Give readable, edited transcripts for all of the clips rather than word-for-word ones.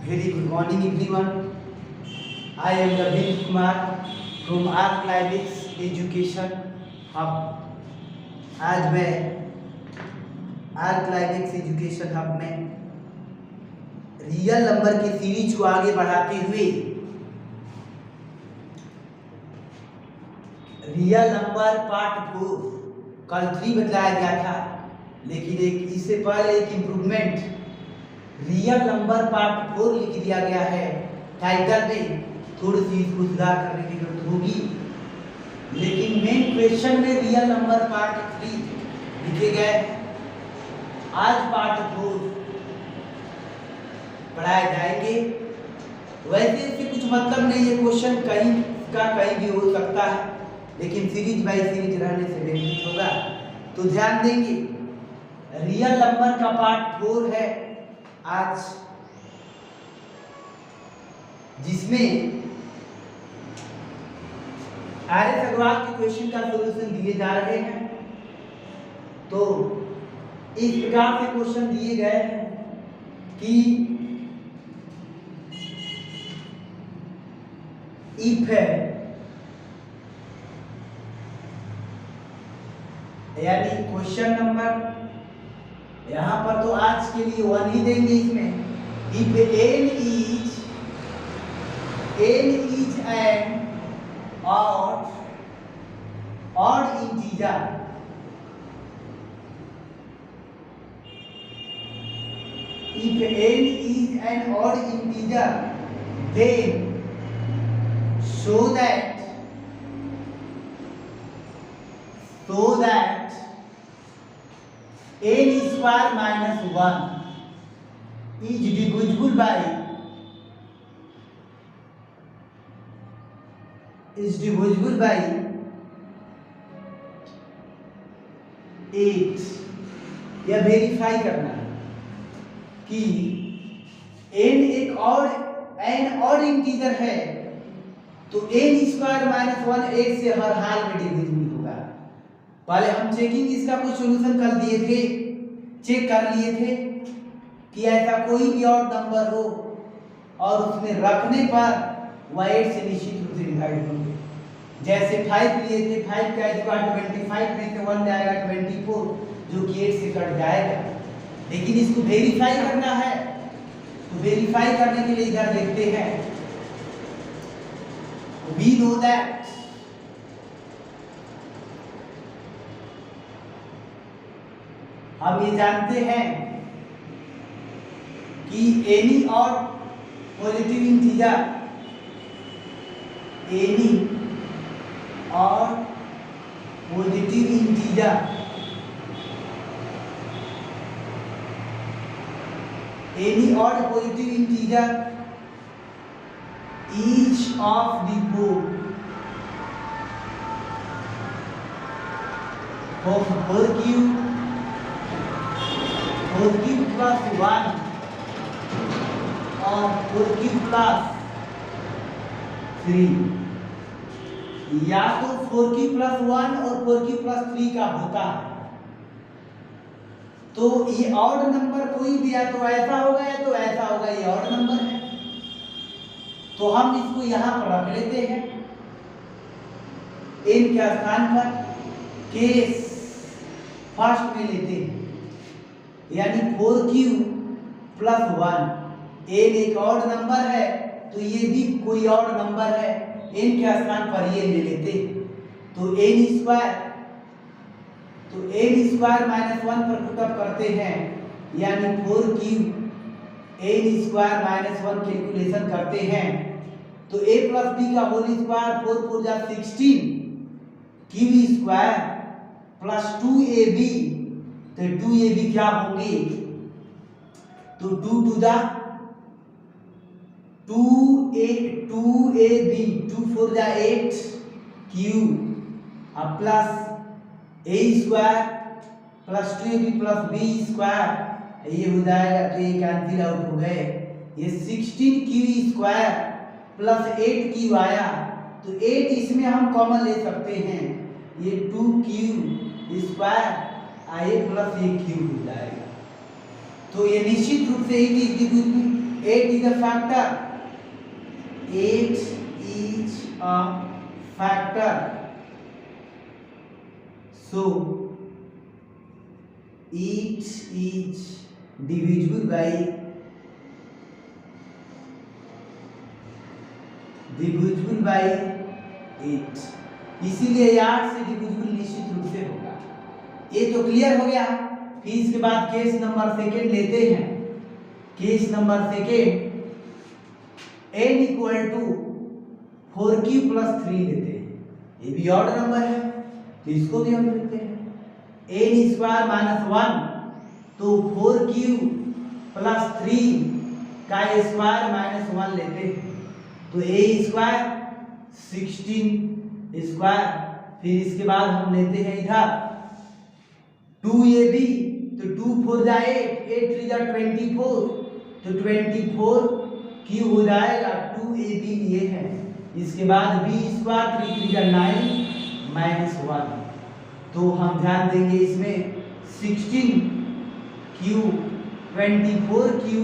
Very good morning everyone. I am Ravind Kumar from Arclivex Education Hub. आज मैं Arclivex Education Hub में real number की series को आगे बढ़ाते हुए रियल नंबर पार्ट 4 कल 3 बताया गया था, लेकिन एक इससे पहले एक इम्प्रूवमेंट रियल नंबर पार्ट 4 लिख दिया गया है। टाइटल में थोड़ी सी इसको सुधार करने की जरूरत होगी, लेकिन मेन क्वेश्चन में रियल नंबर पार्ट 3 लिखे गए। आज पार्ट 4 पढ़ाए जाएंगे। वैसे इससे कुछ मतलब नहीं है, क्वेश्चन कहीं का कहीं भी हो सकता है, लेकिन सीरीज बाय सीरीज रहने से बेनिफिट होगा, तो ध्यान देंगे। रियल नंबर का पार्ट 4 है आज, जिसमें आर्य अग्रवाल के क्वेश्चन का सॉल्यूशन दिए जा रहे हैं। तो इस प्रकार से क्वेश्चन दिए गए हैं कि इफ है, यानी क्वेश्चन नंबर यहाँ पर तो आज के लिए 1 ही देंगे इसमें। If n is an odd integer, if n is an odd integer, then show that n square minus 1 is divisible by 8। यह वेरीफाई करना है कि n एक और इंटीजर है, तो n स्क्वायर माइनस 1 8 से हर हाल में डिविजिबल होगा। पहले हम चेकिंग इसका कुछ सॉल्यूशन कर दिए थे, चेक कर लिए थे कि ऐसा कोई भी और नंबर हो और उसमें रखने पर वह 8 से निश्चित रूप से डिवाइड होंगे। जैसे 5 लिए थे, 5 का स्क्वायर 25 में से 1 जाएगा 24, जो कि 8 से कट जाएगा। लेकिन इसको वेरीफाई करना है, तो वेरीफाई करने के लिए इधर देखते हैं। वी नो दैट हम ये जानते हैं कि एनी और पॉजिटिव इंटीजर, एनी और पॉजिटिव इंटीजर, एनी और positive integer each of the four plus 1 और 4q plus 3, या तो 4q plus 1 और 4q plus 3 का होता है। तो ये ऑड नंबर कोई भी है, तो ऐसा होगा या तो ऐसा होगा, ये ऑड नंबर है, तो हम इसको यहां पर रख लेते हैं n के स्थान पर, केस फर्स्ट में लेते हैं, यानी 4q plus 1। n एक ऑड नंबर है, तो ये भी कोई और नंबर है, n के स्थान पर ये ले लेते हैं, तो n स्क्वायर माइनस 1 पर पुटअप करते हैं, यानी 4q n square minus 1 calculation करते हैं, तो a प्लस b का होल स्क्वायर 4 4 जा 16 q स्क्वायर प्लस 2ab, तो 2ab क्या होंगे, तो 2 टू जा 2ab 2 4 जा 8 q अब plus a square plus 2ab plus b square, ये हो जाएगा, तो ये कैंसिल आउट हो गए। ये 16q स्क्वायर प्लस 8q आया, तो 8 इसमें हम कॉमन ले सकते हैं, ये 2q स्क्वायर आए प्लस ये क्यूब हो जाएगा। तो ये निश्चित रूप से 8 8 is a factor. 8 is a factor. So 8 is divisible by 8, इसीलिए 8 से डिविजिबल निश्चित रूप से होगा। ये तो क्लियर हो गया। फिर इसके बाद केस नंबर सेकेंड लेते हैं। Case number second n equal to 4q plus 3 लेते हैं। ये भी ऑड नंबर है तो इसको भी हम लेते हैं। n स्क्वायर माइनस 1 तो 4q प्लस 3 का स्क्वायर माइनस 1 लेते हैं तो a स्क्वायर 16 स्क्वायर। फिर इसके बाद हम लेते हैं इधर 2ab तो 2 4 जा 8 3 जा 24 तो 24 क्यू हो जाएगा 2ab ये है। इसके बाद b स्क्वायर 3 3 जा 9 माइनस 1 तो हम ध्यान देंगे इसमें 16 क्यू 24 क्यू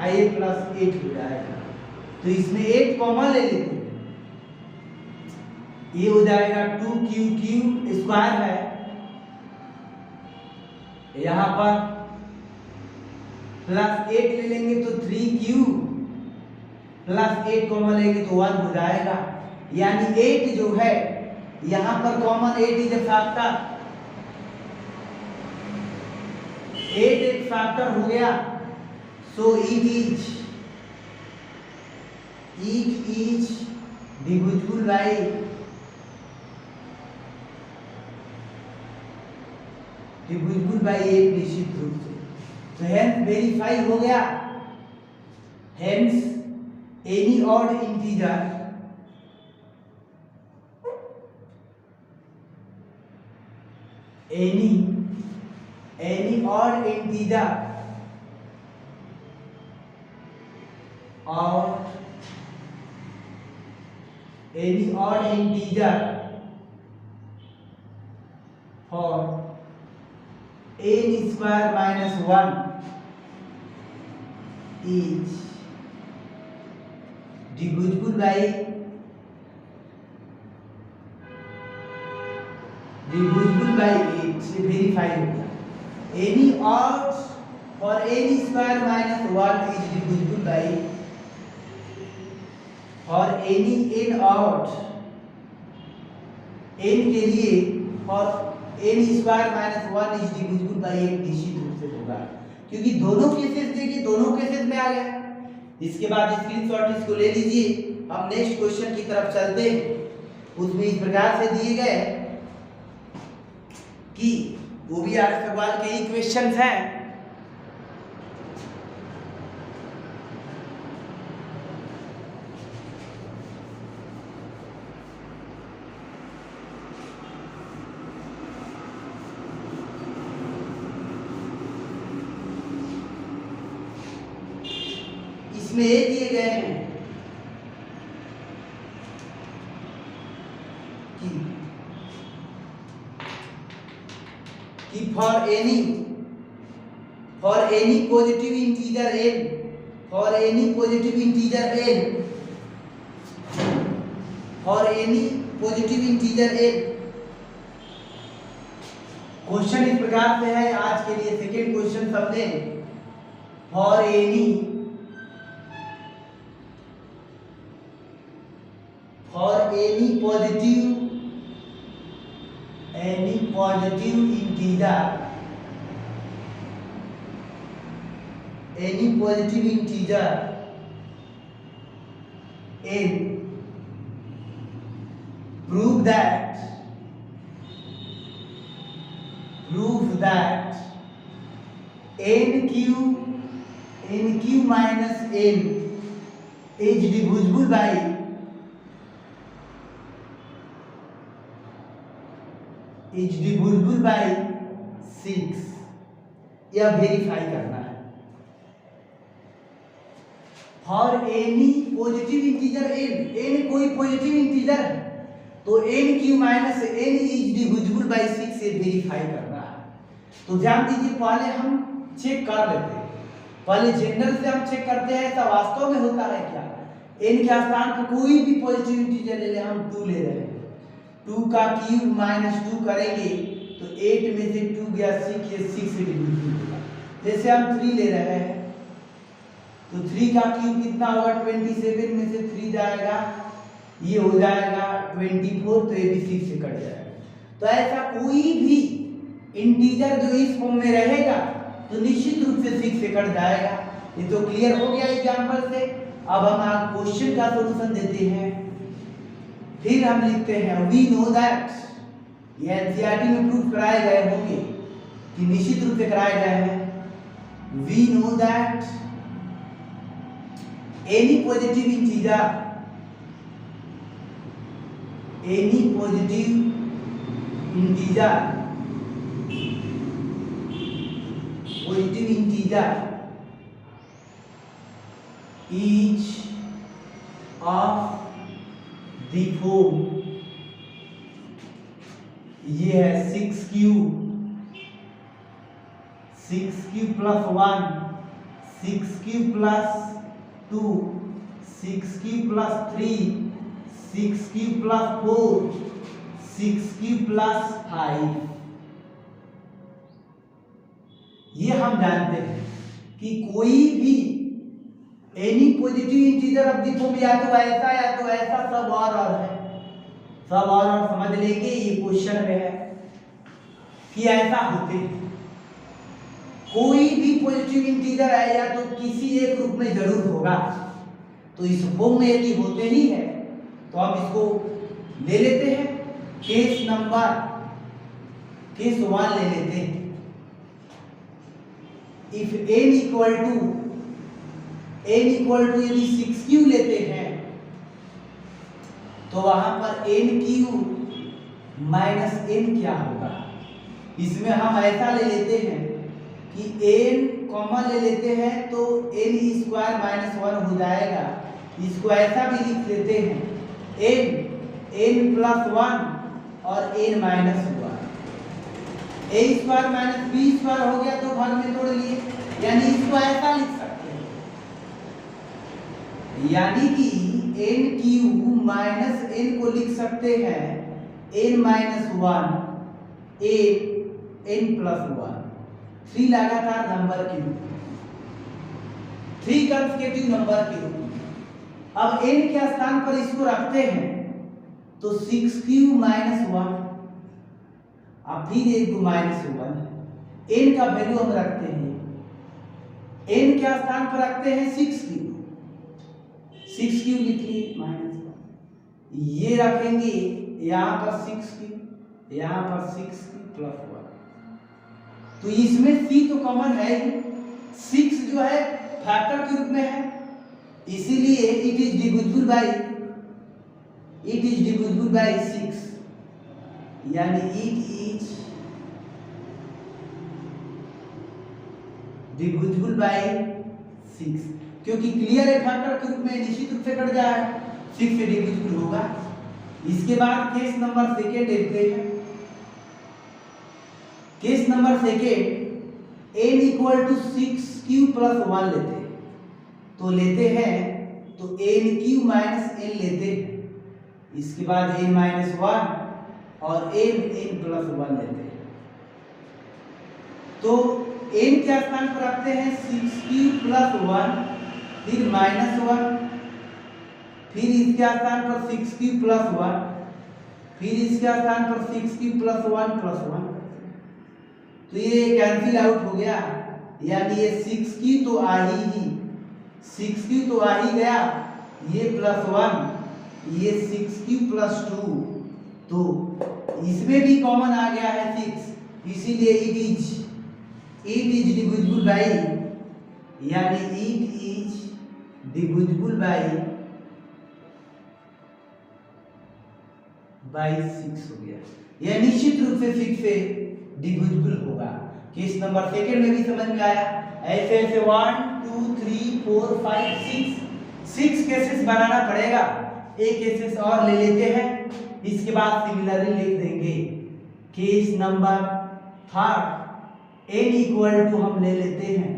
आए प्लस 8 हो जाएगा तो इसमें 8 कॉमन ले लेते हैं। ये हो जाएगा 2q स्क्वायर है यहां पर प्लस 8 ले लेंगे तो 3q प्लस 8 कॉमन लेंगे तो 1 हो जाएगा। यानी 8 जो है यहां पर कॉमन 8 इज ए फैक्टर। 8 एक फैक्टर हो गया so it is divisible by 8 निश्चित रूप से। तो हेंस वेरीफाई हो गया। Hence any odd integer any odd integer or any odd integer for n square minus 1 is divisible by 8 से वेरीफाई हो गया। एनी ऑड और N E square minus 1 is divisible by और एनी एन ऑड एन के लिए और N E square minus 1 is divisible by 8 निश्चित रूप से होगा क्योंकि दोनों केसेस देखिए दोनों केसेस में आ गया। इसके बाद स्क्रीनशॉट इसको ले लीजिए। हम नेक्स्ट क्वेश्चन की तरफ चलते हैं। उसमें इस प्रकार से दिए गए कि वो भी आर सवाल के ही क्वेश्चंस हैं। इसमें ये दिए गए हैं कि for any positive integer n for any positive integer n question इस प्रकार से है। आज के लिए सेकेंड क्वेश्चन समझे। for any positive integer n prove that nq minus n is divisible by 6। यह वेरीफाई करना है। For any positive integer n कोई पॉजिटिव इंटीजर है तो nq minus n is divisible by 6 से वेरीफाई करना है। तो ध्यान दीजिए पहले हम चेक कर लेते हैं पहले जनरल से हम चेक करते हैं ऐसा वास्तव में होता है क्या। n के स्थान पर कोई भी पॉजिटिव इंटीजर ले ले, हम 2 ले रहे हैं, 2 का क्यूब माइनस 2 करेंगे तो 8 में से 2 गया 6, ये 6 से डिविजिबल होगा। जैसे हम 3 ले रहे हैं तो 3 का क्यूब कितना होगा, 27 में से 3 जाएगा, ये हो जाएगा 24, तो ये भी 6 से कट जाएगा। तो ऐसा कोई भी इंटीजर जो इस फॉर्म में रहेगा तो निश्चित रूप से 6 से कट जाएगा। ये तो क्लियर हो गया एग्जांपल से। अब हम आज क्वेश्चन का सॉल्यूशन देते हैं। फिर हम लिखते हैं वी नो दैट, ये एनसीईआरटी में प्रूफ कराए गए होंगे कि निश्चित रूप से कराए गए हैं। We know that any positive integer, any positive integer, positive integer each of the form, ये है 6 cube, 6 cube plus 1, 6 cube plus 2, 6 cube plus 3, 6 cube plus 4, 6 cube plus 5। ये हम जानते हैं कि कोई भी any positive integer of the form या तो ऐसा सब और है, सब और समझ लेंगे। ये क्वेश्चन में है कि ऐसा होते हैं, कोई भी पॉजिटिव इंटीजर है या तो किसी एक रूप में जरूर होगा। तो इस फॉर्म में यदि होते ही है तो हम इसको ले लेते हैं, केस 1 ले लेते हैं। इफ n इक्वल टू यदि 6 क्यू लेते हैं तो वहां पर n क्यू माइनस n क्या होगा। इसमें हम ऐसा ले लेते हैं कि n कॉमन ले लेते हैं तो n स्क्वायर माइनस 1 हो जाएगा। इसको ऐसा भी लिख लेते हैं n प्लस 1 और n minus 1, a square minus b square हो गया तो भाग में तोड़ लिए, यानी इसको ऐसा लिख सकते हैं, यानी कि n क्यूब माइनस n को लिख सकते हैं n माइनस 1 n प्लस 1, 3 लगातार नंबर के रूप में, 3 कंसेक्यूटिव नंबर के रूप में। अब n के स्थान पर इसको रखते हैं तो 6 क्यूब माइनस 1, अब फिर एक माइनस 1, n का वैल्यू हम रखते हैं, n के स्थान पर रखते हैं 6 क्यूब, 6 क्यूब लिख लिए माइनस 1, ये रखेंगे यहाँ पर 6 क्यूब, यहाँ पर 6 क्यूब प्लस 1। तो इसमें c तो कॉमन है, 6 जो है फैक्टर के रूप में है, इसीलिए इट इज डिविजिबल बाय 6, यानी इट इज डिविजिबल बाय 6, क्योंकि क्लियर है फैक्टर के रूप में निश्चित रूप से कट जाए, 6 से डिविजिबल होगा। इसके बाद केस नंबर सेकेंड देखते हैं। Case number second n equal to 6 Q plus 1 लेते हैं, तो लेते हैं तो n क्यू माइनस n लेते हैं, इसके बाद n माइनस 1 और n प्लस 1 लेते हैं। तो n के स्थान पर रखते हैं 6 क्यू प्लस 1, फिर माइनस 1, फिर इसके स्थान पर 6 क्यू प्लस 1, फिर इसके स्थान पर 6 क्यू प्लस 1 प्लस 1, तो ये कैंसिल आउट हो गया, यानी ये 6 क्यू तो आ ही 6 क्यू तो आ ही गया, ये प्लस 1, ये 6 क्यू प्लस 2, तो इसमें भी कॉमन आ गया है 6, इसीलिए इट इज डिविजिबल बाय, यानी इट इज डिविजिबल बाय 6 हो गया। यह निश्चित रूप से 6 से डिविजिबल होगा। केस नंबर सेकेंड में भी समझ में आया। ऐसे 1 2 3 4 5 6 केसेस बनाना पड़ेगा, एक केसेस और ले लेते हैं, इसके बाद सिमिलरली लिख देंगे। Case number third n equal to हम ले लेते हैं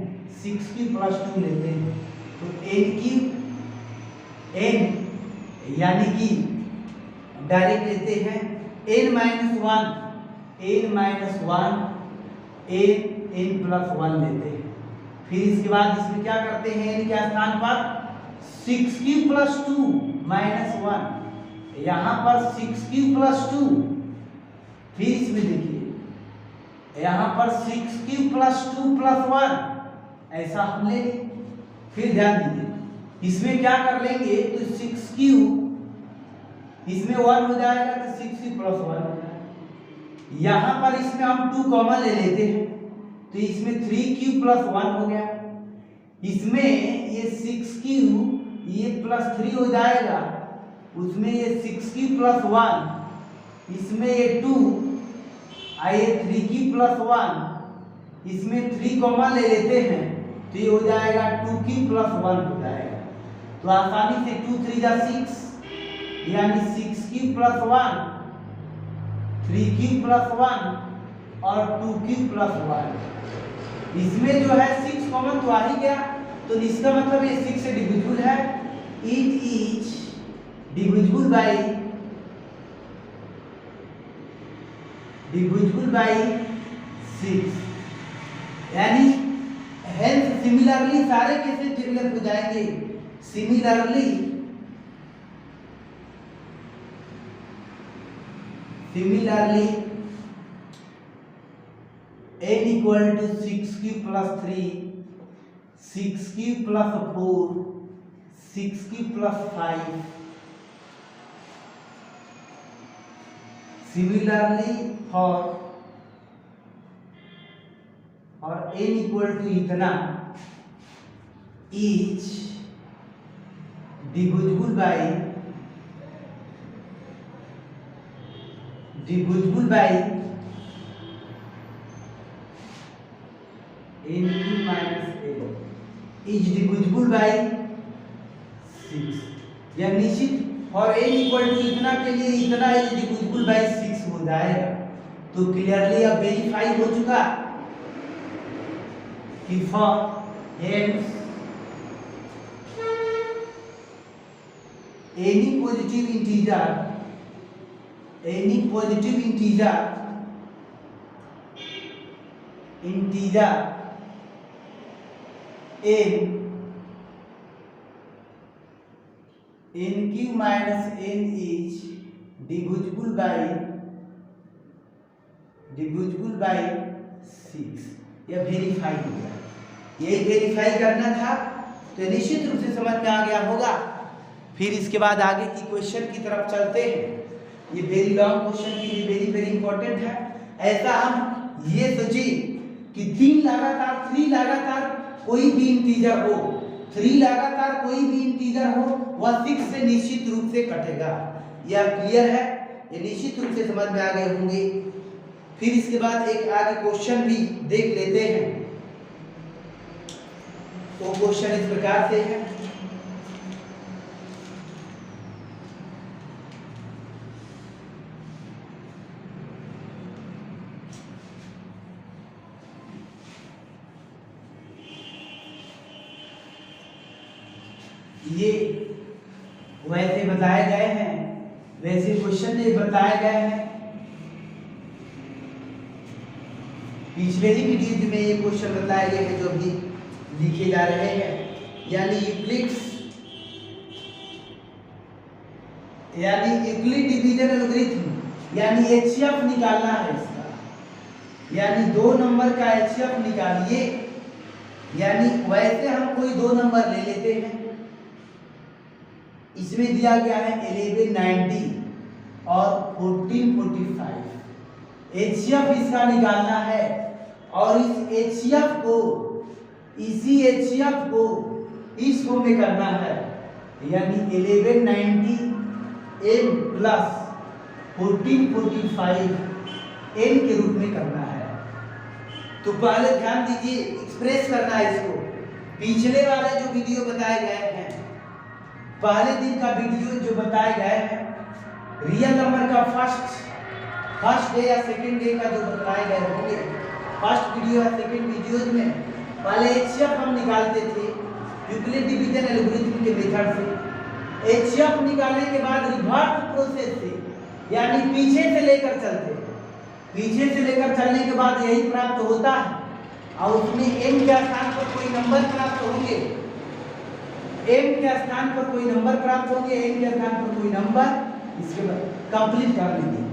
6 क्यूब प्लस 2 लेते हैं तो n क्यूब n यानी कि डायरेक्ट लेते हैं n minus one n plus 1 लेते हैं। फिर इसके बाद इसमें क्या करते हैं, n के स्थान पर 6 क्यूब प्लस 2 माइनस 1, यहाँ पर 6 क्यूब प्लस 2। फिर इसमें देखिए यहाँ पर 6 क्यूब प्लस 2 प्लस 1 ऐसा हम ले लें। फिर ध्यान दीजिए इसमें क्या कर लेंगे तो 6 क्यूब इसमें 1 हो जाएगा तो 6 क्यूब प्लस 1 हो जाएगा। यहाँ पर इसमें हम 2 कॉमन ले लेते हैं तो इसमें 3 क्यूब प्लस 1 हो गया। इसमें ये 6 क्यूब ये प्लस 3 हो जाएगा, उसमें ये 6 क्यूब प्लस 1, इसमें ये 2 आइए 3 क्यूब प्लस 1, इसमें 3 कॉमन ले लेते हैं तो ये हो जाएगा 2 क्यूब प्लस 1 हो जाएगा। तो आसानी से 2 3 जा 6 यानी 6 क्यूब प्लस 1, 3 क्यूब प्लस 1 और 2 क्यूब प्लस 1। इसमें जो है 6 कॉमन तो आ ही गया तो इसका मतलब ये 6 से डिविजिबल है। इट इज डिविजिबल बाय 6 यानी हेल्थ सिमिलरली सारे केसेस डेवलप हो जाएंगे। Similarly n equal to 6 cube plus 3, 6 cube plus 4, 6 cube plus 5. Similarly for n equal to इतना each divisible by n cube minus n is divisible by 6। यह निश्चित और n equal to इतना के लिए इतना इज डिविजिबल बाय 6 हो जाएगा। तो क्लियरली अब वेरीफाई हो चुका कि for हेल्स any positive integer n cube minus n is divisible by 6। यह वेरीफाई हो गया। यही वेरीफाई करना था तो निश्चित रूप से समझ में आ गया होगा। फिर इसके बाद आगे की क्वेश्चन की तरफ चलते हैं। ये वेरी लॉन्ग क्वेश्चन के लिए वेरी इंपॉर्टेंट है। ऐसा हम ये सोचिए कि 3 लगातार कोई भी इंटीजर हो, 3 लगातार कोई भी इंटीजर हो वह 6 से निश्चित रूप से कटेगा। यह क्लियर है, ये निश्चित रूप से समझ में आ गए होंगे। फिर इसके बाद एक आगे क्वेश्चन भी देख लेते हैं। वो क्वेश्चन इस प्रकार से है, ये वैसे बताए गए हैं, वैसे क्वेश्चन ये बताए गए हैं। पिछले ही वीडियो में ये क्वेश्चन बताए गए हैं जो भी लिखे जा रहे हैं। यानी यूक्लिड डिवीजन एल्गोरिथम यानी एचसीएफ निकालना है इसका। यानी 2 नंबर का एचसीएफ निकालिए। यानी वैसे हम कोई 2 नंबर ले लेते हैं। इसमें दिया गया है 1190 और 1445। एचसीएफ इसका निकालना है और इसी एचसीएफ को इस फॉर्म में करना है। यानी 1190 n प्लस 1445 n के रूप में करना है। तो पहले ध्यान दीजिए, एक्सप्रेस करना है इसको। पिछले वाले जो वीडियो बताए गए हैं, पहले दिन का वीडियो जो बताए गए हैं, रियल नंबर का फर्स्ट डे या सेकंड डे का जो बताए गए होंगे, फर्स्ट वीडियो या सेकंड वीडियोज में पहले एचसीएफ हम निकालते थे यूक्लिड डिवीजन एल्गोरिथम के मेथड से। एचसीएफ निकालने के बाद रिवर्स प्रोसेस से, यानी पीछे से लेकर चलते, पीछे से लेकर चलने के बाद यही प्राप्त होता है और उसमें m के स्थान पर कोई नंबर प्राप्त होंगे, m के स्थान पर कोई नंबर प्राप्त होंगे, m के स्थान पर कोई नंबर, इसके बाद कंप्लीट कर लेंगे।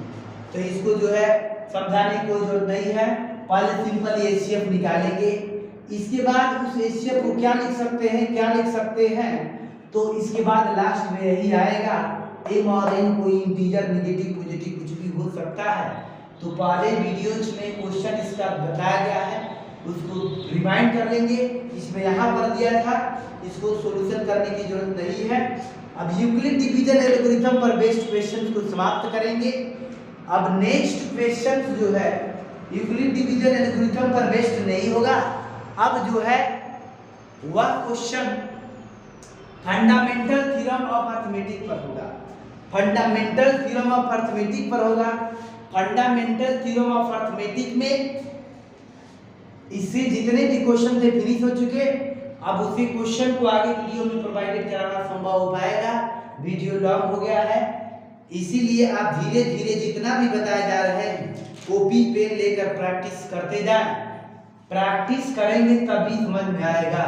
तो इसको जो है समझाने की कोई जरूरत नहीं है, पहले सिंपल एचसीएफ निकालेंगे। इसके बाद उस एचसीएफ को क्या लिख सकते हैं, क्या लिख सकते हैं, तो इसके बाद लास्ट में यही आएगा m और n कोई इंटीजर नेगेटिव पॉजिटिव कुछ भी हो सकता है। तो पहले वीडियोज में क्वेश्चन इसका बताया गया है, उसको रिमाइंड कर लेंगे। इसमें यहाँ पर दिया था, इसको सॉल्यूशन करने की जरूरत नहीं है। अब यूक्लिड डिवीजन एल्गोरिथम पर बेस्ड क्वेश्चंस को समाप्त करेंगे। अब नेक्स्ट क्वेश्चन जो है यूक्लिड डिवीजन एल्गोरिथम पर बेस्ड नहीं होगा, अब जो है वह question fundamental theorem of arithmetic पर होगा। फंडामेंटल थ्योरम ऑफ अर्थमेटिक पर होगा। फंडामेंटल थ्योरम ऑफ अर्थमेटिक में इससे जितने भी क्वेश्चन थे फिनिश हो चुके। अब उसी क्वेश्चन को आगे वीडियो में प्रोवाइडेड कराना संभव हो पाएगा, वीडियो लॉन्ग हो गया है, इसीलिए आप धीरे धीरे जितना भी बताया जा रहे हैं कॉपी पेन लेकर प्रैक्टिस करते जाएं। प्रैक्टिस करेंगे तभी समझ में आएगा,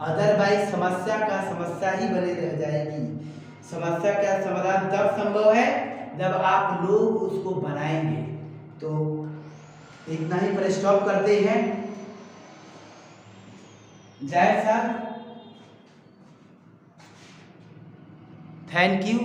अदरवाइज समस्या का समस्या ही बने रह जाएगी। समस्या का समाधान तब संभव है जब आप लोग उसको बनाएंगे। तो इतना ही पर स्टॉप करते हैं। जय सर, थैंक यू।